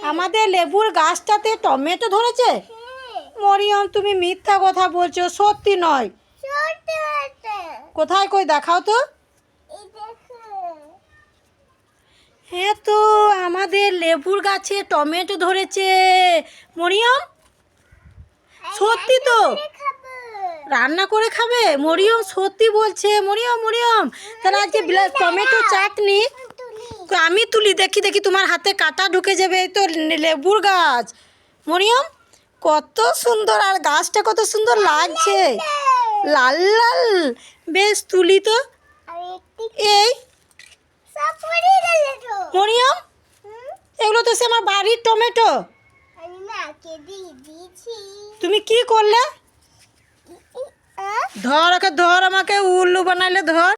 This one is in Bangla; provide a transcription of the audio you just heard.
আমাদের লেবুর গাছটাতে টমেটো ধরেছে। মরিয়ম, তুমি মিথ্যা কথা বলছো, সত্যি নয়। কোথায় কই দেখাও তো। হ্যাঁ তো আমাদের লেবুর গাছে টমেটো ধরেছে মরিয়ম। সত্যি তো? রান্না করে খাবে? মরিয়ম সত্যি বলছে। মরিয়ম মরিয়ম, তাহলে আজকে টমেটো চাটনি আমি তুলি। দেখি দেখি, তোমার হাতে কাঁটা ঢুকে যাবে। এই তো লেবুর গাছ মরিয়ম, কত সুন্দর, আর গাছটা কত সুন্দর লাগছে, লাল লাল। বেশ তুলি তো। এই মরিয়ম, এগুলো তো সে আমার বাড়ির টমেটো। তুমি কি করলে? ধর ওকে, ধর, আমাকে উল্লু বানাইলে, ধর।